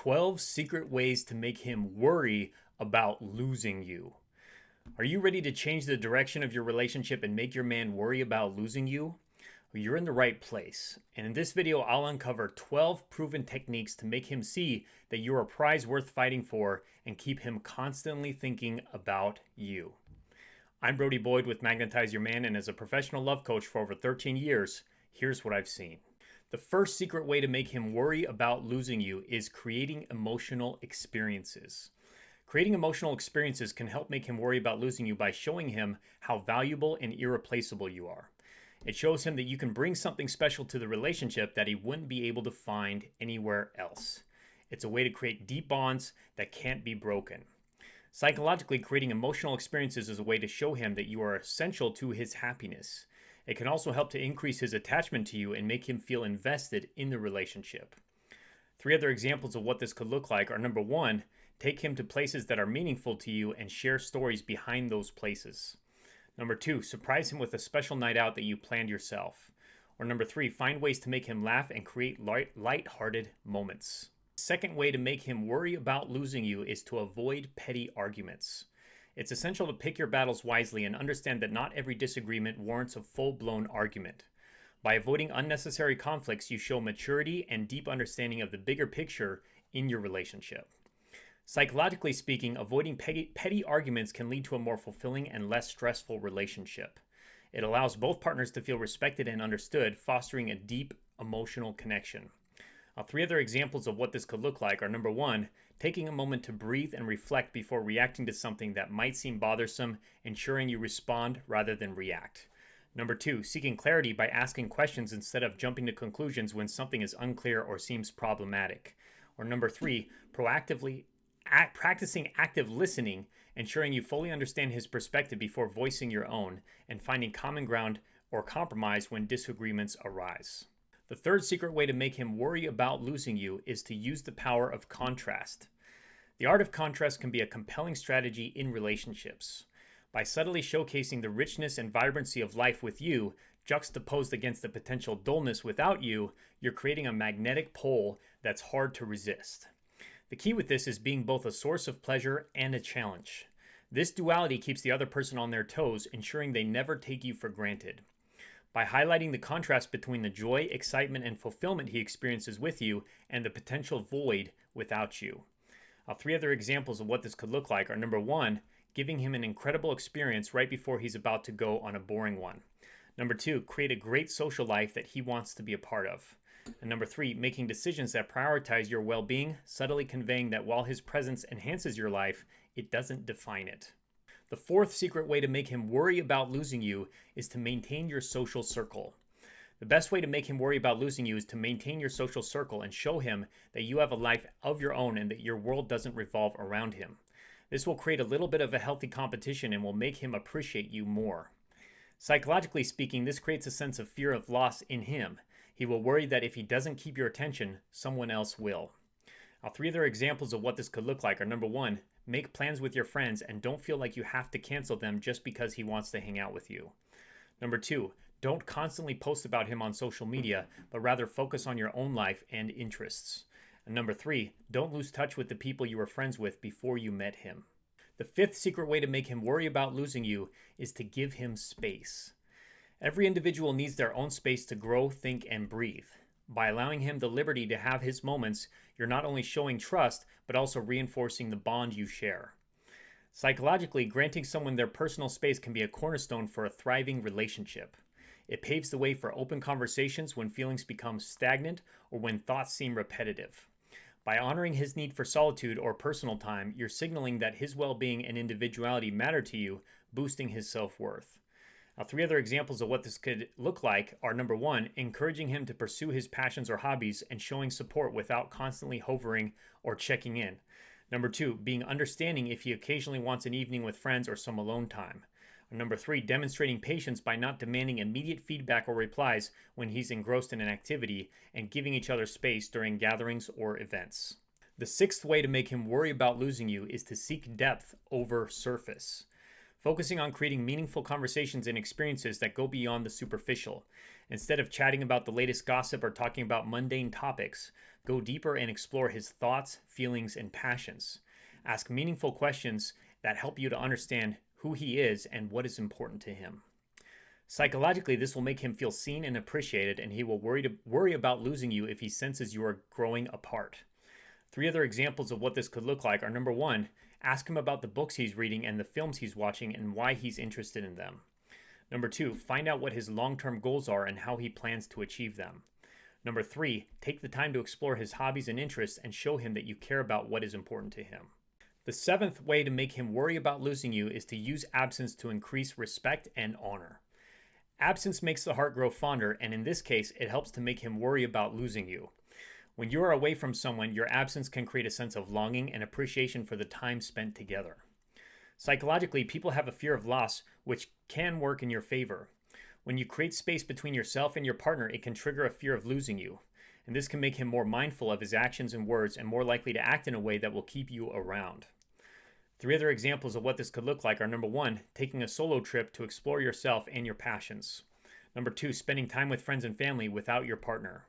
12 secret ways to make him worry about losing you. Are you ready to change the direction of your relationship and make your man worry about losing you? Well, you're in the right place. And in this video, I'll uncover 12 proven techniques to make him see that you're a prize worth fighting for and keep him constantly thinking about you. I'm Brody Boyd with Magnetize Your Man, and as a professional love coach for over 13 years, here's what I've seen. The first secret way to make him worry about losing you is creating emotional experiences. Creating emotional experiences can help make him worry about losing you by showing him how valuable and irreplaceable you are. It shows him that you can bring something special to the relationship that he wouldn't be able to find anywhere else. It's a way to create deep bonds that can't be broken. Psychologically, creating emotional experiences is a way to show him that you are essential to his happiness. It can also help to increase his attachment to you and make him feel invested in the relationship. 3 other examples of what this could look like are: number 1, take him to places that are meaningful to you and share stories behind those places. Number 2, surprise him with a special night out that you planned yourself. Or number 3, find ways to make him laugh and create light-hearted moments. The second way to make him worry about losing you is to avoid petty arguments. It's essential to pick your battles wisely and understand that not every disagreement warrants a full-blown argument. By avoiding unnecessary conflicts, you show maturity and deep understanding of the bigger picture in your relationship. Psychologically speaking, avoiding petty arguments can lead to a more fulfilling and less stressful relationship. It allows both partners to feel respected and understood, fostering a deep emotional connection. 3 other examples of what this could look like are: number 1, taking a moment to breathe and reflect before reacting to something that might seem bothersome, ensuring you respond rather than react. Number 2, seeking clarity by asking questions instead of jumping to conclusions when something is unclear or seems problematic. Or number 3, practicing active listening, ensuring you fully understand his perspective before voicing your own, and finding common ground or compromise when disagreements arise. The third secret way to make him worry about losing you is to use the power of contrast. The art of contrast can be a compelling strategy in relationships. By subtly showcasing the richness and vibrancy of life with you, juxtaposed against the potential dullness without you, you're creating a magnetic pole that's hard to resist. The key with this is being both a source of pleasure and a challenge. This duality keeps the other person on their toes, ensuring they never take you for granted. By highlighting the contrast between the joy, excitement, and fulfillment he experiences with you and the potential void without you. 3 other examples of what this could look like are: number 1, giving him an incredible experience right before he's about to go on a boring one. Number 2, create a great social life that he wants to be a part of. And number 3, making decisions that prioritize your well-being, subtly conveying that while his presence enhances your life, it doesn't define it. The 4th secret way to make him worry about losing you is to maintain your social circle. The best way to make him worry about losing you is to maintain your social circle and show him that you have a life of your own and that your world doesn't revolve around him. This will create a little bit of a healthy competition and will make him appreciate you more. Psychologically speaking, this creates a sense of fear of loss in him. He will worry that if he doesn't keep your attention, someone else will. 3 other examples of what this could look like are: number 1, make plans with your friends and don't feel like you have to cancel them just because he wants to hang out with you. Number 2, don't constantly post about him on social media, but rather focus on your own life and interests. And number 3, don't lose touch with the people you were friends with before you met him. The 5th secret way to make him worry about losing you is to give him space. Every individual needs their own space to grow, think, and breathe. By allowing him the liberty to have his moments, you're not only showing trust, but also reinforcing the bond you share. Psychologically, granting someone their personal space can be a cornerstone for a thriving relationship. It paves the way for open conversations when feelings become stagnant or when thoughts seem repetitive. By honoring his need for solitude or personal time, you're signaling that his well-being and individuality matter to you, boosting his self-worth. 3 other examples of what this could look like are: number 1, encouraging him to pursue his passions or hobbies and showing support without constantly hovering or checking in. Number 2, being understanding if he occasionally wants an evening with friends or some alone time. Number 3, demonstrating patience by not demanding immediate feedback or replies when he's engrossed in an activity, and giving each other space during gatherings or events. The 6th way to make him worry about losing you is to seek depth over surface. Focusing on creating meaningful conversations and experiences that go beyond the superficial. Instead of chatting about the latest gossip or talking about mundane topics, Go deeper and explore his thoughts, feelings, and passions. Ask meaningful questions that help you to understand who he is and what is important to him. Psychologically, this will make him feel seen and appreciated, and he will worry about losing you if he senses you are growing apart. 3 other examples of what this could look like are: number 1, ask him about the books he's reading and the films he's watching and why he's interested in them. Number 2, find out what his long-term goals are and how he plans to achieve them. Number 3, take the time to explore his hobbies and interests and show him that you care about what is important to him. The 7th way to make him worry about losing you is to use absence to increase respect and honor. Absence makes the heart grow fonder, and in this case, it helps to make him worry about losing you. When you are away from someone, your absence can create a sense of longing and appreciation for the time spent together. Psychologically, people have a fear of loss, which can work in your favor. When you create space between yourself and your partner, it can trigger a fear of losing you, and this can make him more mindful of his actions and words and more likely to act in a way that will keep you around. 3 other examples of what this could look like are: number 1, taking a solo trip to explore yourself and your passions. Number 2, spending time with friends and family without your partner.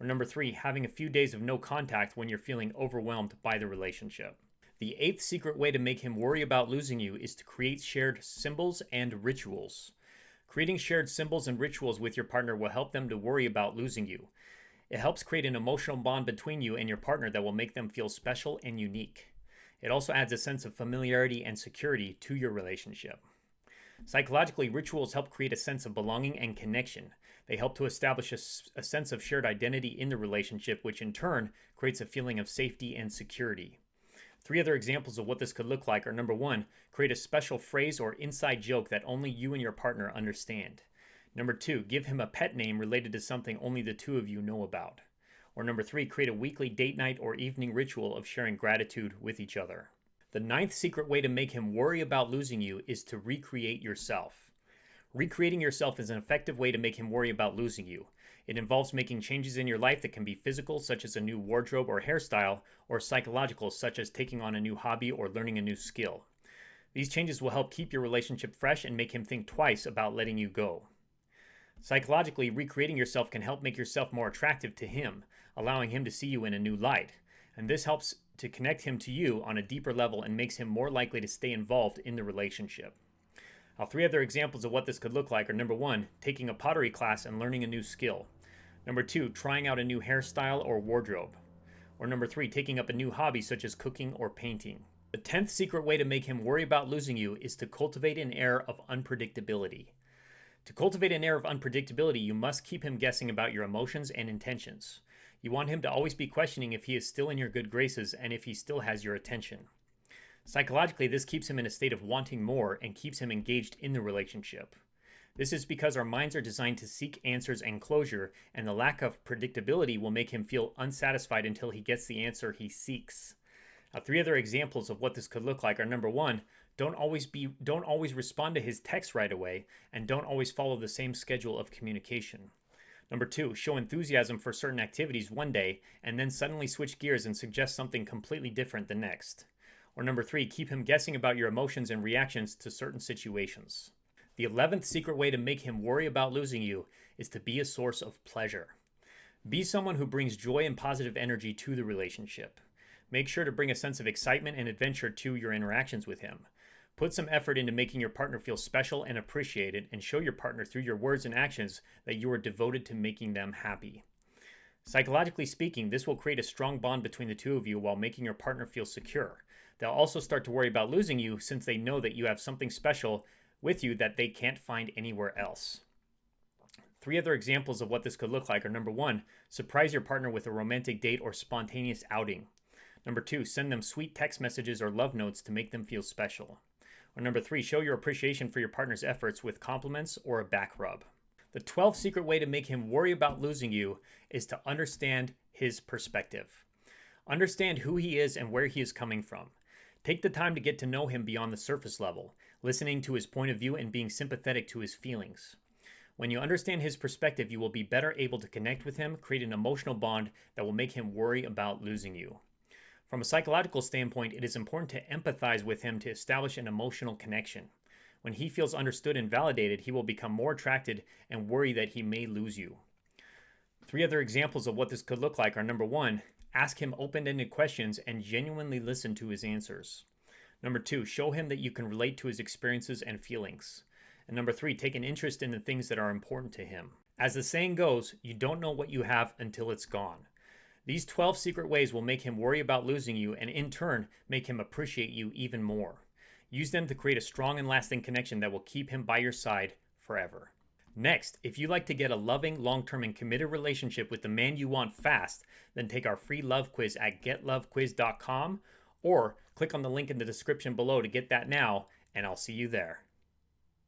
Or number 3, having a few days of no contact when you're feeling overwhelmed by the relationship. The 8th secret way to make him worry about losing you is to create shared symbols and rituals. Creating shared symbols and rituals with your partner will help them to worry about losing you. It helps create an emotional bond between you and your partner that will make them feel special and unique. It also adds a sense of familiarity and security to your relationship. Psychologically, rituals help create a sense of belonging and connection. They help to establish a sense of shared identity in the relationship, which in turn creates a feeling of safety and security. 3 other examples of what this could look like are: number 1, create a special phrase or inside joke that only you and your partner understand. Number 2, give him a pet name related to something only the 2 of you know about. Or number 3, create a weekly date night or evening ritual of sharing gratitude with each other. The 9th secret way to make him worry about losing you is to recreate yourself. Recreating yourself is an effective way to make him worry about losing you. It involves making changes in your life that can be physical, such as a new wardrobe or hairstyle, or psychological, such as taking on a new hobby or learning a new skill. These changes will help keep your relationship fresh and make him think twice about letting you go. Psychologically, recreating yourself can help make yourself more attractive to him, allowing him to see you in a new light. And this helps to connect him to you on a deeper level and makes him more likely to stay involved in the relationship. Now, 3 other examples of what this could look like are: number 1, taking a pottery class and learning a new skill. Number 2, trying out a new hairstyle or wardrobe. Or number 3, taking up a new hobby such as cooking or painting. The 10th secret way to make him worry about losing you is to cultivate an air of unpredictability. To cultivate an air of unpredictability, you must keep him guessing about your emotions and intentions. You want him to always be questioning if he is still in your good graces and if he still has your attention. Psychologically, this keeps him in a state of wanting more and keeps him engaged in the relationship. This is because our minds are designed to seek answers and closure, and the lack of predictability will make him feel unsatisfied until he gets the answer he seeks. Now, 3 other examples of what this could look like are: number 1, don't always respond to his text right away, and don't always follow the same schedule of communication. Number 2, show enthusiasm for certain activities one day, and then suddenly switch gears and suggest something completely different the next. Or number 3, keep him guessing about your emotions and reactions to certain situations. The 11th secret way to make him worry about losing you is to be a source of pleasure. Be someone who brings joy and positive energy to the relationship. Make sure to bring a sense of excitement and adventure to your interactions with him. Put some effort into making your partner feel special and appreciated, and show your partner through your words and actions that you are devoted to making them happy. Psychologically speaking, this will create a strong bond between the 2 of you while making your partner feel secure. They'll also start to worry about losing you since they know that you have something special with you that they can't find anywhere else. 3 other examples of what this could look like are: number 1, surprise your partner with a romantic date or spontaneous outing. Number 2, send them sweet text messages or love notes to make them feel special. Or number 3, show your appreciation for your partner's efforts with compliments or a back rub. The 12th secret way to make him worry about losing you is to understand his perspective. Understand who he is and where he is coming from. Take the time to get to know him beyond the surface level, listening to his point of view and being sympathetic to his feelings. When you understand his perspective, you will be better able to connect with him, create an emotional bond that will make him worry about losing you. From a psychological standpoint, it is important to empathize with him to establish an emotional connection. When he feels understood and validated, he will become more attracted and worry that he may lose you. 3 other examples of what this could look like are: number 1, Ask him open-ended questions and genuinely listen to his answers. Number 2, show him that you can relate to his experiences and feelings. And number 3, take an interest in the things that are important to him. As the saying goes, you don't know what you have until it's gone. These 12 secret ways will make him worry about losing you and in turn make him appreciate you even more. Use them to create a strong and lasting connection that will keep him by your side forever. Next, if you'd like to get a loving, long-term, and committed relationship with the man you want fast, then take our free love quiz at getlovequiz.com or click on the link in the description below to get that now, and I'll see you there.